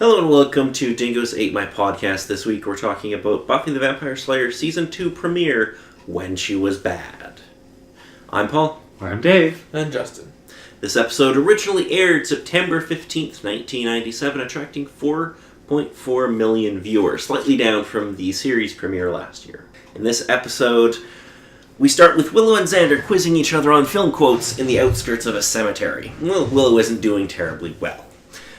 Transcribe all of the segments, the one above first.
Hello and welcome to Dingoes Ate My Podcast. This week we're talking about Buffy the Vampire Slayer Season 2 premiere, When She Was Bad. I'm Paul. I'm Dave. And Justin. This episode originally aired September 15th, 1997, attracting 4.4 million viewers, slightly down from the series premiere last year. In this episode, we start with Willow and Xander quizzing each other on film quotes in the outskirts of a cemetery. Well, Willow isn't doing terribly well.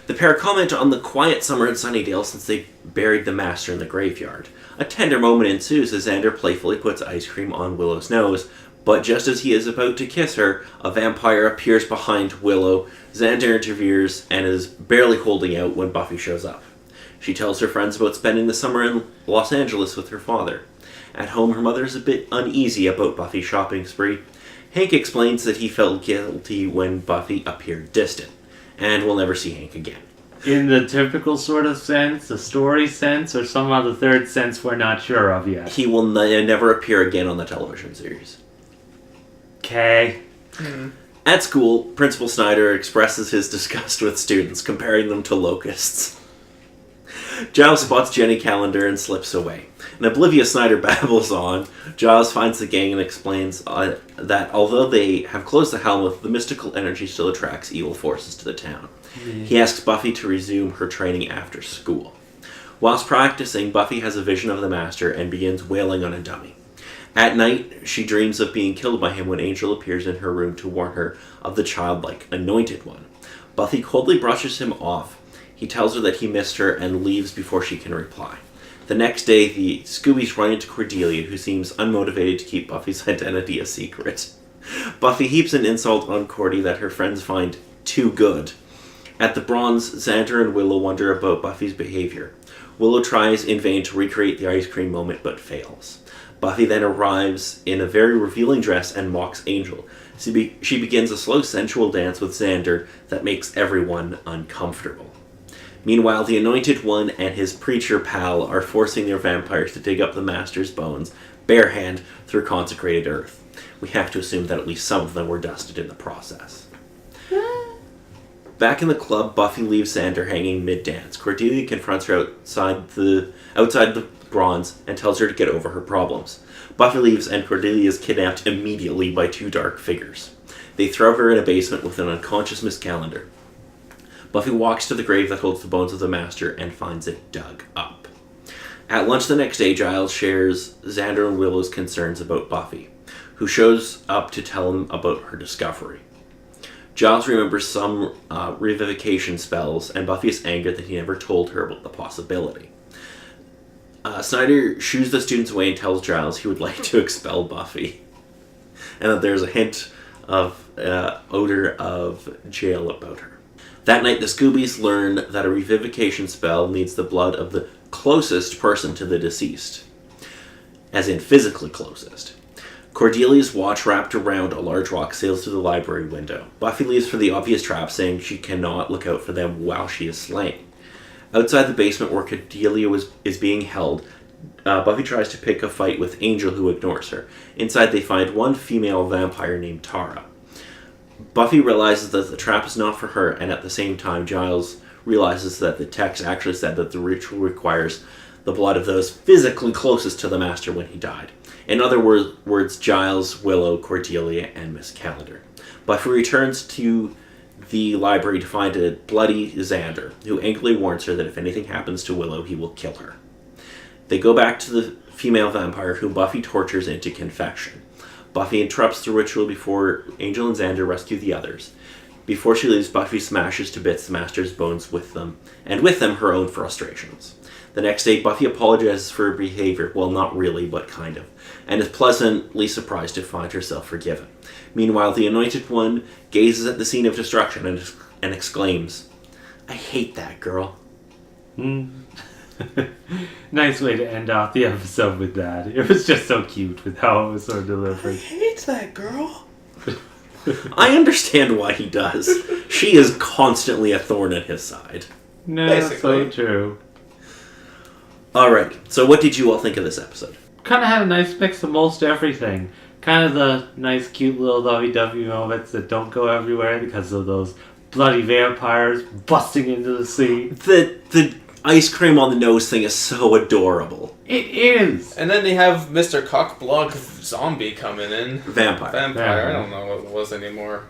The pair comment on the quiet summer in Sunnydale since they buried the Master in the graveyard. A tender moment ensues as Xander playfully puts ice cream on Willow's nose, but just as he is about to kiss her, a vampire appears behind Willow. Xander interferes and is barely holding out when Buffy shows up. She tells her friends about spending the summer in Los Angeles with her father. At home, her mother is a bit uneasy about Buffy's shopping spree. Hank explains that he felt guilty when Buffy appeared distant, and we'll never see Hank again. In the typical sort of sense, the story sense, or some other third sense we're not sure of yet. He will never appear again on the television series. Okay. At school, Principal Snyder expresses his disgust with students, comparing them to locusts. Giles spots Jenny Calendar and slips away. An oblivious Snyder babbles on. Giles finds the gang and explains that although they have closed the Helmuth, the mystical energy still attracts evil forces to the town. He asks Buffy to resume her training after school. Whilst practicing, Buffy has a vision of the Master and begins wailing on a dummy. At night, she dreams of being killed by him when Angel appears in her room to warn her of the childlike Anointed One. Buffy coldly brushes him off. He tells her that he missed her and leaves before she can reply. The next day, the Scoobies run into Cordelia, who seems unmotivated to keep Buffy's identity a secret. Buffy heaps an insult on Cordy that her friends find too good. At the Bronze, Xander and Willow wonder about Buffy's behavior. Willow tries in vain to recreate the ice cream moment, but fails. Buffy then arrives in a very revealing dress and mocks Angel. She begins a slow, sensual dance with Xander that makes everyone uncomfortable. Meanwhile, the Anointed One and his preacher pal are forcing their vampires to dig up the Master's bones, bare hand, through consecrated earth. We have to assume that at least some of them were dusted in the process. Back in the club, Buffy leaves Xander hanging mid-dance. Cordelia confronts her outside the Bronze and tells her to get over her problems. Buffy leaves and Cordelia is kidnapped immediately by two dark figures. They throw her in a basement with an unconscious Miss Calendar. Buffy walks to the grave that holds the bones of the Master and finds it dug up. At lunch the next day, Giles shares Xander and Willow's concerns about Buffy, who shows up to tell him about her discovery. Giles remembers some revivification spells, and Buffy is angered that he never told her about the possibility. Snyder shoos the students away and tells Giles he would like to expel Buffy, and that there's a hint of odor of jail about her. That night, the Scoobies learn that a revivification spell needs the blood of the closest person to the deceased, as in physically closest. Cordelia's watch wrapped around a large rock sails through the library window. Buffy leaves for the obvious trap, saying she cannot look out for them while she is slaying. Outside the basement where Cordelia is being held, Buffy tries to pick a fight with Angel, who ignores her. Inside, they find one female vampire named Tara. Buffy realizes that the trap is not for her, and at the same time, Giles realizes that the text actually said that the ritual requires the blood of those physically closest to the Master when he died. In other words, Giles, Willow, Cordelia, and Miss Calendar. Buffy returns to the library to find a bloody Xander, who angrily warns her that if anything happens to Willow, he will kill her. They go back to the female vampire, whom Buffy tortures into confession. Buffy interrupts the ritual before Angel and Xander rescue the others. Before she leaves, Buffy smashes to bits the Master's bones with them, and with them her own frustrations. The next day, Buffy apologizes for her behavior, well, not really, but kind of, and is pleasantly surprised to find herself forgiven. Meanwhile, the Anointed One gazes at the scene of destruction and exclaims, "I hate that girl." Nice way to end off the episode with that. It was just so cute with how it was sort of delivered. I hate that girl. I understand why he does. She is constantly a thorn in his side. No, Basically. so true. Alright, so what did you all think of this episode? Kind of had a nice mix of most everything. Kind of the nice, cute little lovey-dovey moments that don't go everywhere because of those bloody vampires busting into the scene. The ice cream on the nose thing is so adorable. It is. And then they have Mr. Cockblock Zombie coming in. Vampire. I don't know what it was anymore.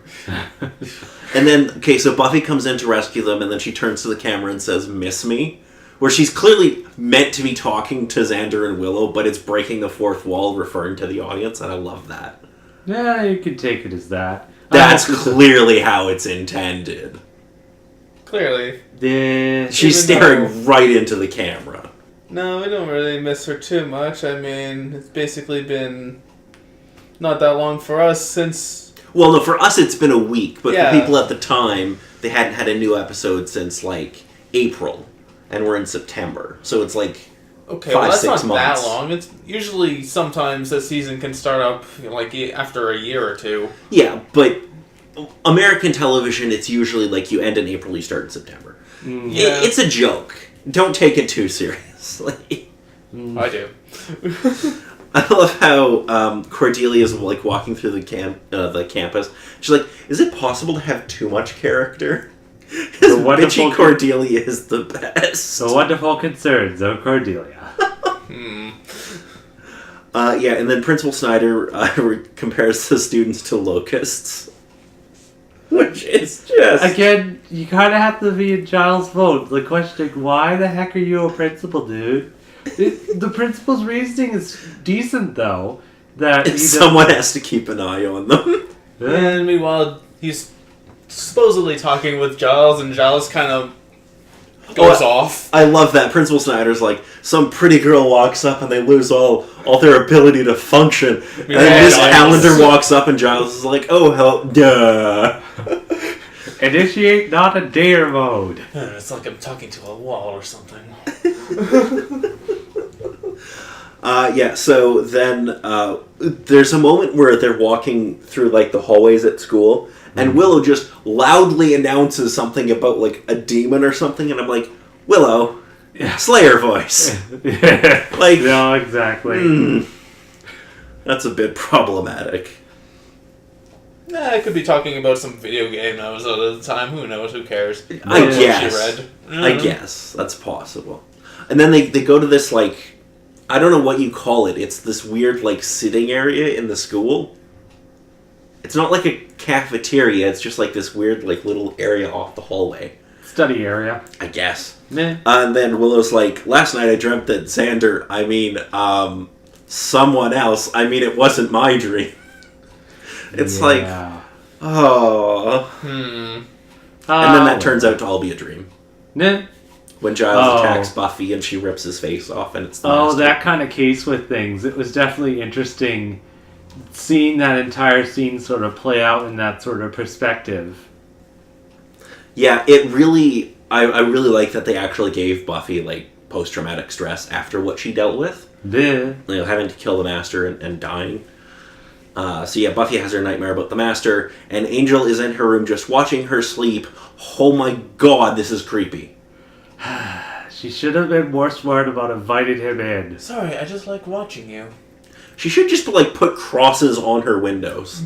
And then, okay, so Buffy comes in to rescue them, and then she turns to the camera and says, "Miss me?" Where she's clearly meant to be talking to Xander and Willow, but it's breaking the fourth wall, referring to the audience, and I love that. Yeah, you can take it as that. That's clearly how it's intended. Clearly. She's staring right into the camera. No, we don't really miss her too much. I mean, it's basically been not that long for us since... Well, no, for us it's been a week, but Yeah. for people at the time, they hadn't had a new episode since, like, April, and we're in September. So it's like Okay, 5-6 well, that's not months. that long. It's usually sometimes the season can start up like after a year or two. Yeah, but American television, it's usually like you end in April, you start in September. Yeah. It's a joke. Don't take it too seriously. I do. I love how Cordelia's like walking through the campus. She's like, "Is it possible to have too much character?" His bitchy Cordelia is the best. The wonderful concerns of Cordelia. Yeah, and then Principal Snyder compares the students to locusts. Which is just... Again, you kind of have to be in Giles' vote. The question, why the heck are you a principal, dude? The principal's reasoning is decent, though. That someone has to keep an eye on them. And meanwhile, he's supposedly talking with Giles, and Giles kind of goes off. I love that. Principal Snyder's like, some pretty girl walks up and they lose all their ability to function. And then Miss Calendar walks up and Giles is like, "Oh, hell, duh." Initiate not a dare mode. It's like I'm talking to a wall or something. Yeah, so then there's a moment where they're walking through like the hallways at school, and Willow just loudly announces something about like a demon or something, and I'm like, "Willow, Slayer voice." Yeah. Like, no, exactly. That's a bit problematic. I could be talking about some video game episode at the time. Who knows? Who cares? I What guess. She read. I guess that's possible. And then they go to this like, I don't know what you call it. It's this weird like sitting area in the school. It's not like a cafeteria. It's just like this weird like little area off the hallway. Study area. I guess. Meh. And then Willow's like, "Last night I dreamt that Xander, someone else, it wasn't my dream." It's like, oh. And then that turns out to all be a dream. Nah. When Giles attacks Buffy and she rips his face off and it's the master. That kind of case with things. It was definitely interesting seeing that entire scene sort of play out in that sort of perspective. Yeah, it really... I really like that they actually gave Buffy, like, post-traumatic stress after what she dealt with. Yeah. You know, having to kill the Master and dying. So yeah, Buffy has her nightmare about the Master, and Angel is in her room just watching her sleep. Oh my god, this is creepy. She should have been more smart about inviting him in. Sorry, I just like watching you. She should just, like, put crosses on her windows.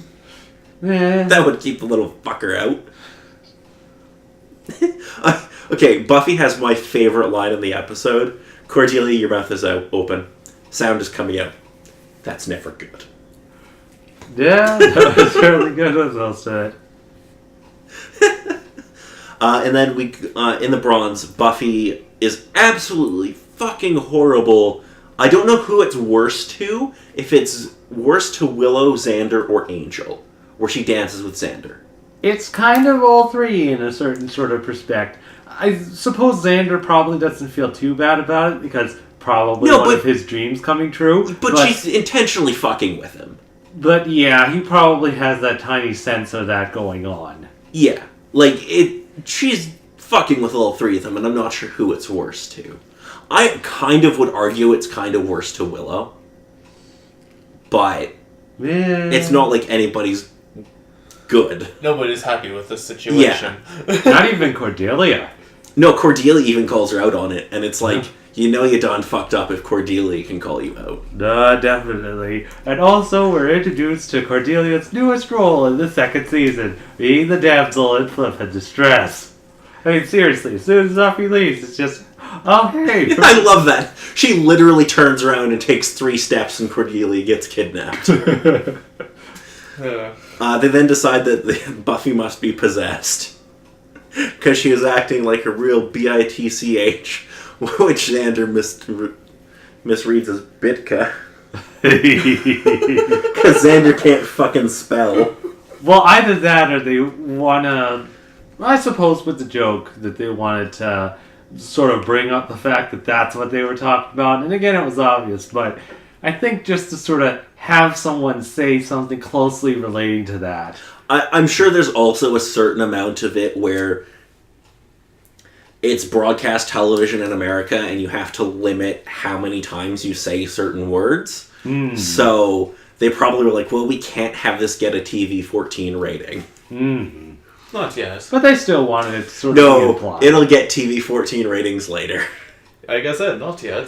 Yeah. That would keep the little fucker out. Okay, Buffy has my favorite line in the episode. "Cordelia, your mouth is open. Sound is coming out. That's never good." Yeah, that was really good, as well said. And then we, in the Bronze, Buffy is absolutely fucking horrible. I don't know who it's worse to, if it's worse to Willow, Xander, or Angel, where she dances with Xander. It's kind of all three in a certain sort of perspective. I suppose Xander probably doesn't feel too bad about it, because probably one of his dreams coming true. But she's intentionally fucking with him. But yeah, he probably has that tiny sense of that going on. Yeah. Like, she's fucking with all three of them, and I'm not sure who it's worse to. I kind of would argue it's kind of worse to Willow. But it's not like anybody's good. Nobody's happy with this situation. Not even Cordelia. No, Cordelia even calls her out on it, and it's like, You know you done fucked up if Cordelia can call you out. Definitely. And also, we're introduced to Cordelia's newest role in the second season, being the damsel in flippant distress. I mean, seriously, as soon as Buffy leaves, it's just, oh, hey. I love that. She literally turns around and takes 3 steps and Cordelia gets kidnapped. They then decide that Buffy must be possessed. Because she was acting like a real bitch, which Xander misreads as Bitka. Because Xander can't fucking spell. Well, either that or they want to... I suppose with the joke that they wanted to sort of bring up the fact that that's what they were talking about. And again, it was obvious, but I think just to sort of have someone say something closely relating to that. I'm sure there's also a certain amount of it where it's broadcast television in America and you have to limit how many times you say certain words. So they probably were like, well, we can't have this get a TV-14 rating. Not yet. But they still wanted it to sort of be implied. It'll get TV-14 ratings later. Like I said, not yet.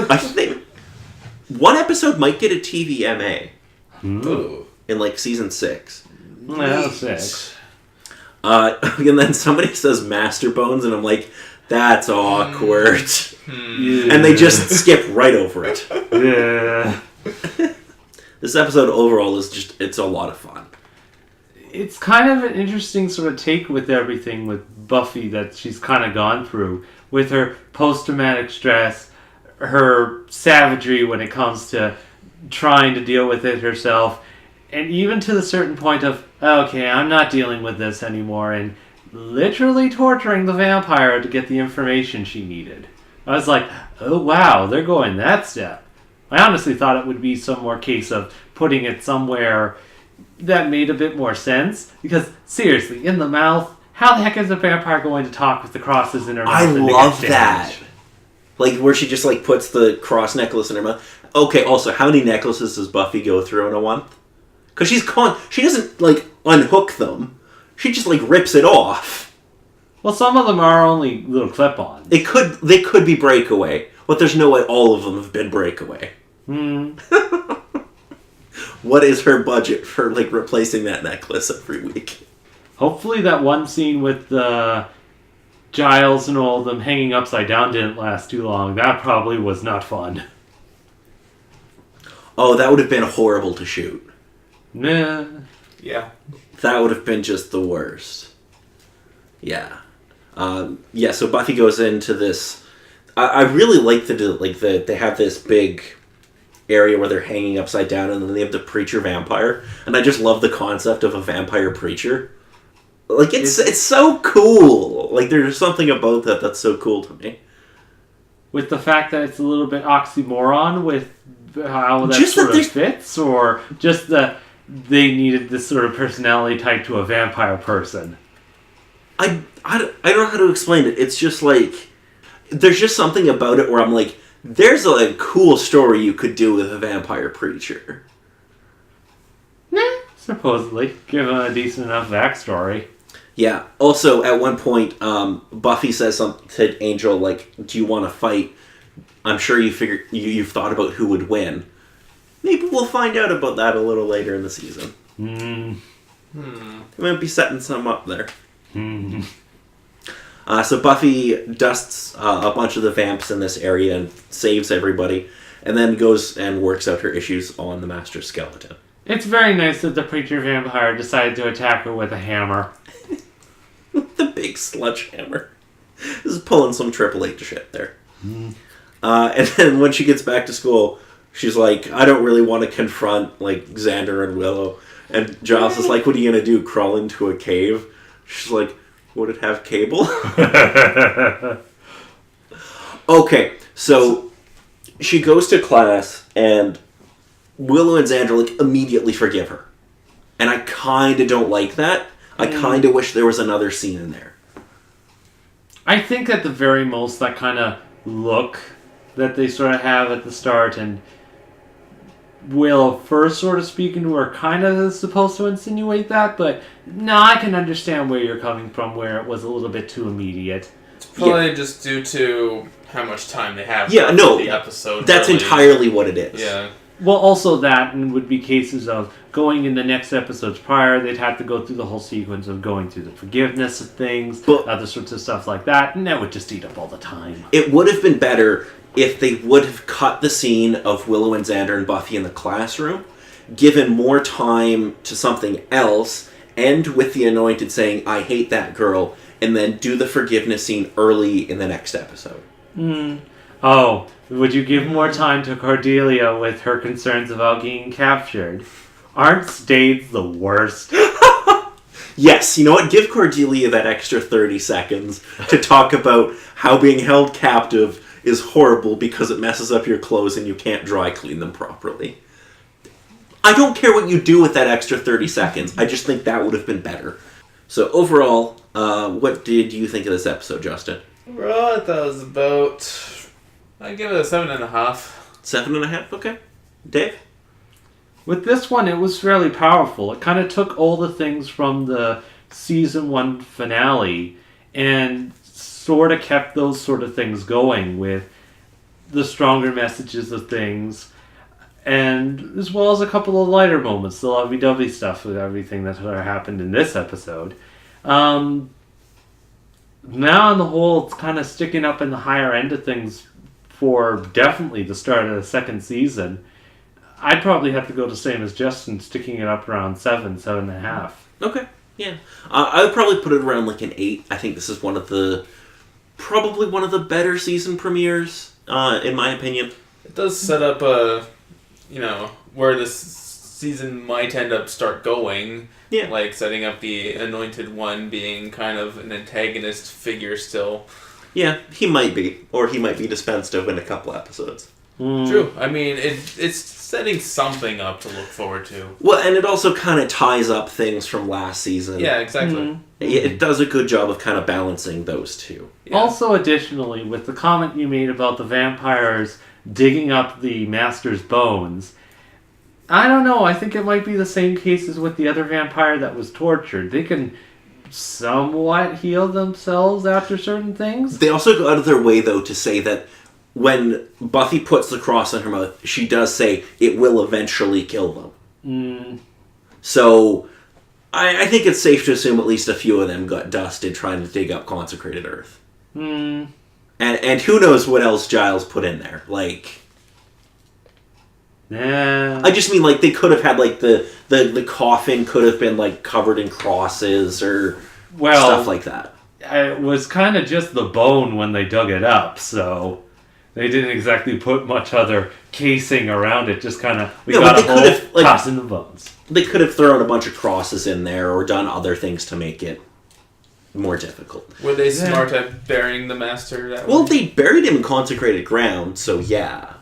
I think one episode might get a TVMA. Ooh. In like season 6. Well, 6. And then somebody says master bones and I'm like, that's awkward. Yeah. And they just skip right over it. Yeah. This episode overall is just, it's a lot of fun. It's kind of an interesting sort of take with everything with Buffy that she's kind of gone through. With her post-traumatic stress, her savagery when it comes to trying to deal with it herself, and even to the certain point of, okay, I'm not dealing with this anymore, and literally torturing the vampire to get the information she needed. I was like, oh wow, they're going that step. I honestly thought it would be some more case of putting it somewhere that made a bit more sense, because seriously, in the mouth, how the heck is a vampire going to talk with the crosses in her mouth? I love that. Like, where she just, like, puts the cross necklace in her mouth. Okay, also, how many necklaces does Buffy go through in a month? Because she doesn't, like, unhook them. She just, like, rips it off. Well, some of them are only little clip-ons. They could be breakaway, but there's no way all of them have been breakaway. What is her budget for, like, replacing that necklace every week? Hopefully that one scene with Giles and all of them hanging upside down didn't last too long. That probably was not fun. Oh, that would have been horrible to shoot. Nah. Yeah. That would have been just the worst. Yeah. So Buffy goes into this... I really like they have this big area where they're hanging upside down, and then they have the preacher vampire, and I just love the concept of a vampire preacher. Like, it's so cool. Like, there's something about that that's so cool to me. With the fact that it's a little bit oxymoron with how that just sort that of fits, or just that they needed this sort of personality type to a vampire person. I don't know how to explain it. It's just like, there's just something about it where I'm like, there's a cool story you could do with a vampire preacher. Supposedly. Given a decent enough backstory. Yeah. Also, at one point, Buffy says something to Angel like, do you want to fight? I'm sure you've thought about who would win. Maybe we'll find out about that a little later in the season. They might be setting some up there. So Buffy dusts a bunch of the vamps in this area and saves everybody, and then goes and works out her issues on the Master Skeleton. It's very nice that the preacher vampire decided to attack her with a hammer. The big sledgehammer. This is pulling some Triple H shit there. And then when she gets back to school, she's like, I don't really want to confront, like, Xander and Willow. And Giles is like, what are you going to do, crawl into a cave? She's like, would it have cable? Okay, so she goes to class, and Willow and Xander, like, immediately forgive her. And I kind of don't like that. I kind of wish there was another scene in there. I think at the very most, that kind of look that they sort of have at the start, and Willow first sort of speaking to her kind of is supposed to insinuate that, but no, I can understand where you're coming from, where it was a little bit too immediate. It's probably just due to how much time they have Yeah, for no, the episode. that's really. entirely what it is. Yeah. Well, also that would be cases of going in the next episodes prior, they'd have to go through the whole sequence of going through the forgiveness of things, But- other sorts of stuff like that, and that would just eat up all the time. It would have been better if they would have cut the scene of Willow and Xander and Buffy in the classroom, given more time to something else, end with the Anointed saying, "I hate that girl," and then do the forgiveness scene early in the next episode. Oh, would you give more time to Cordelia with her concerns about getting captured? Aren't states the worst? Yes, you know what? Give Cordelia that extra 30 seconds to talk about how being held captive is horrible because it messes up your clothes and you can't dry clean them properly. I don't care what you do with that extra 30 seconds. I just think that would have been better. So overall, what did you think of this episode, Justin? Well, I thought it was about... I'd give it a 7.5. 7.5? Okay. Dave? With this one, it was fairly powerful. It kind of took all the things from the season 1 finale and sort of kept those sort of things going with the stronger messages of things, and as well as a couple of lighter moments, the lovey-dovey stuff with everything that happened in this episode. Now, on the whole, it's kind of sticking up in the higher end of things for definitely the start of the second season. I'd probably have to go the same as Justin, sticking it up around 7.5. Okay, yeah. I would probably put it around like an 8. I think this is probably one of the better season premieres, in my opinion. It does set up where this season might end up start going. Yeah. Like setting up the Anointed One being kind of an antagonist figure still. Yeah, he might be. Or he might be dispensed of in a couple episodes. True. I mean, it's setting something up to look forward to. Well, and it also kind of ties up things from last season. Yeah, exactly. It does a good job of kind of balancing those two. Yeah. Also, additionally, with the comment you made about the vampires digging up the master's bones, I don't know, I think it might be the same case as with the other vampire that was tortured. They can somewhat heal themselves after certain things. They also go out of their way, though, to say that when Buffy puts the cross on her mouth, she does say it will eventually kill them. So, I think it's safe to assume at least a few of them got dusted trying to dig up consecrated earth. And who knows what else Giles put in there. Like... Yeah. I just mean, like, they could have had, like, the coffin could have been, like, covered in crosses or stuff like that. It was kind of just the bone when they dug it up, so they didn't exactly put much other casing around it. Just kind of, got a hole, toss in the bones. They could have thrown a bunch of crosses in there or done other things to make it more difficult. Were they smart at burying the master that Well, way? they buried him in consecrated ground, so yeah.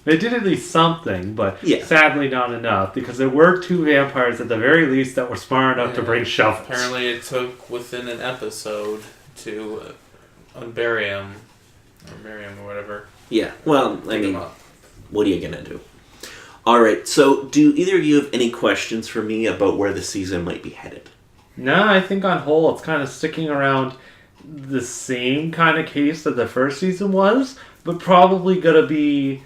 They did at least something, but Yeah. sadly not enough, because there were 2 vampires at the very least that were smart enough to bring shovels. Apparently it took within an episode to unbury him. Or bury him or whatever. Yeah, well, I Dig him mean, up. what are you going to do? Alright, so do either of you have any questions for me about where the season might be headed? No, I think on whole it's kind of sticking around the same kind of case that the first season was, but probably going to be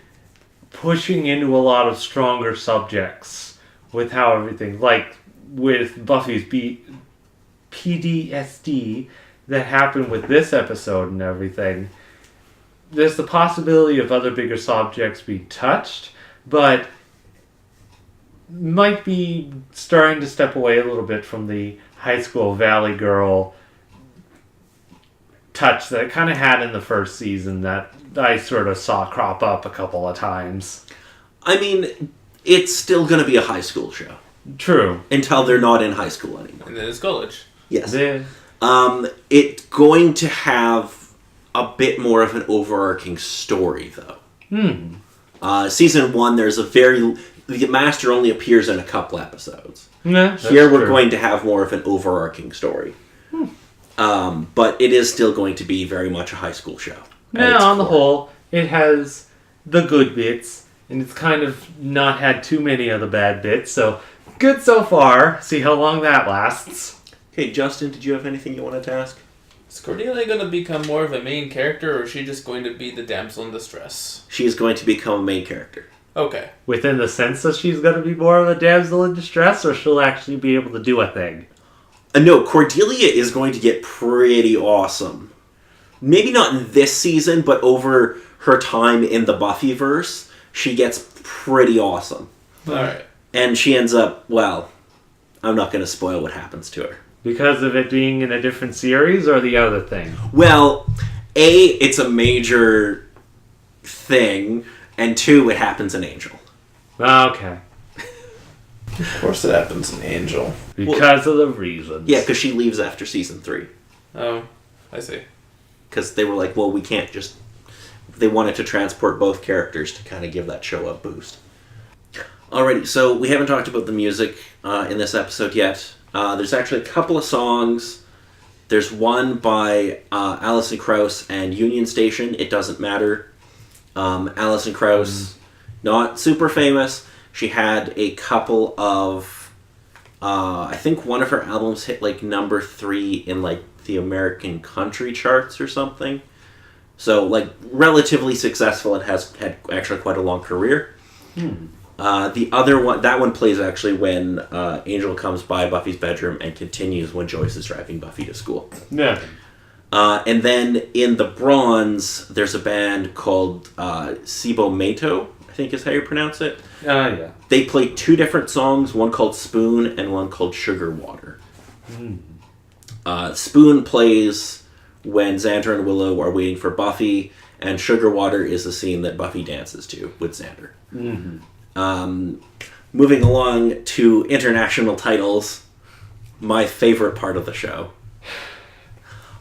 pushing into a lot of stronger subjects with how everything, like with Buffy's PTSD that happened with this episode and everything. There's the possibility of other bigger subjects being touched, but might be starting to step away a little bit from the high school Valley Girl touch that it kind of had in the first season that I sort of saw crop up a couple of times. I mean, it's still going to be a high school show. True. Until they're not in high school anymore. And then it's college. Yes. Yeah. It's going to have a bit more of an overarching story, though. Season 1, the Master only appears in a couple episodes. Yeah, Here we're going to have more of an overarching story. But it is still going to be very much a high school show. Yeah, on the whole, it has the good bits, and it's kind of not had too many of the bad bits, so good so far. See how long that lasts. Okay, Justin, did you have anything you wanted to ask? Is Cordelia going to become more of a main character, or is she just going to be the damsel in distress? She's going to become a main character. Okay. Within the sense that she's going to be more of a damsel in distress, or she'll actually be able to do a thing? No, Cordelia is going to get pretty awesome. Maybe not in this season, but over her time in the Buffyverse, she gets pretty awesome. Alright. And she ends up, well, I'm not going to spoil what happens to her. Because of it being in a different series, or the other thing? Well, A, it's a major thing, and 2, it happens in Angel. Okay. Of course it happens in Angel. Because of the reasons. Yeah, because she leaves after season 3. Oh, I see. Because they were like, well, we can't just... They wanted to transport both characters to kind of give that show a boost. Alrighty, so we haven't talked about the music in this episode yet. There's actually a couple of songs. There's one by Alison Krauss and Union Station, It Doesn't Matter. Alison Krauss, not super famous. She had a couple of... I think one of her albums hit like number 3 in like the American country charts or something. So like relatively successful and has had actually quite a long career. The other one, that one plays actually when Angel comes by Buffy's bedroom and continues when Joyce is driving Buffy to school. Yeah. And then in the Bronze, there's a band called Cibo Mato, I think is how you pronounce it. Yeah. They play 2 different songs, one called Spoon and one called Sugar Water. Spoon plays when Xander and Willow are waiting for Buffy, and Sugar Water is the scene that Buffy dances to with Xander. Moving along to international titles, my favorite part of the show.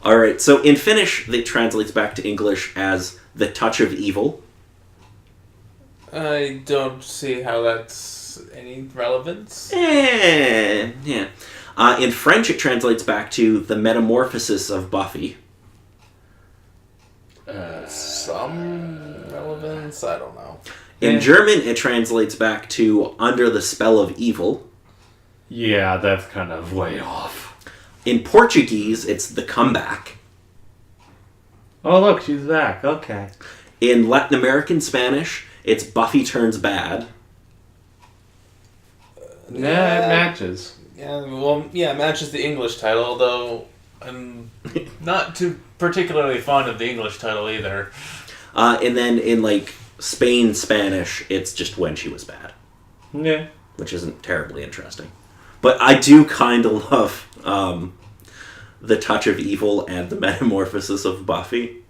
Alright, so in Finnish, it translates back to English as The Touch of Evil. I don't see how that's any relevance. Yeah. In French, it translates back to The Metamorphosis of Buffy. Some relevance? I don't know. In German, it translates back to Under the Spell of Evil. Yeah, that's kind of way off. In Portuguese, it's The Comeback. Oh, look, she's back. Okay. In Latin American Spanish, it's Buffy Turns Bad. Yeah, it matches. It matches the English title, although I'm not too particularly fond of the English title either. And then in, like, Spain Spanish, it's just When She Was Bad. Yeah. Which isn't terribly interesting. But I do kind of love The Touch of Evil and The Metamorphosis of Buffy.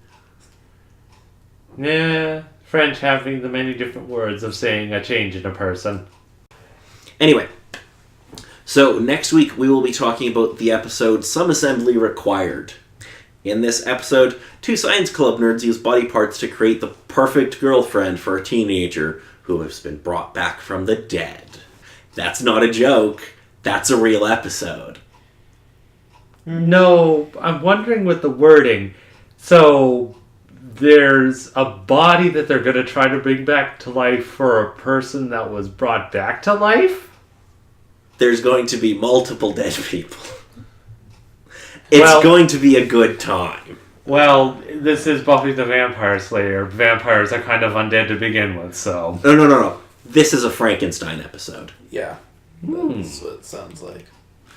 Yeah, French having the many different words of saying a change in a person. Anyway, so next week we will be talking about the episode Some Assembly Required. In this episode, 2 science club nerds use body parts to create the perfect girlfriend for a teenager who has been brought back from the dead. That's not a joke. That's a real episode. No, I'm wondering with the wording. So, there's a body that they're going to try to bring back to life for a person that was brought back to life? There's going to be multiple dead people. It's going to be a good time. Well, this is Buffy the Vampire Slayer. Vampires are kind of undead to begin with, so... No. This is a Frankenstein episode. Yeah. That's what it sounds like.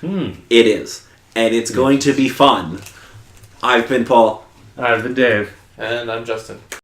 It is. And it's going to be fun. I've been Paul. I've been Dave. And I'm Justin.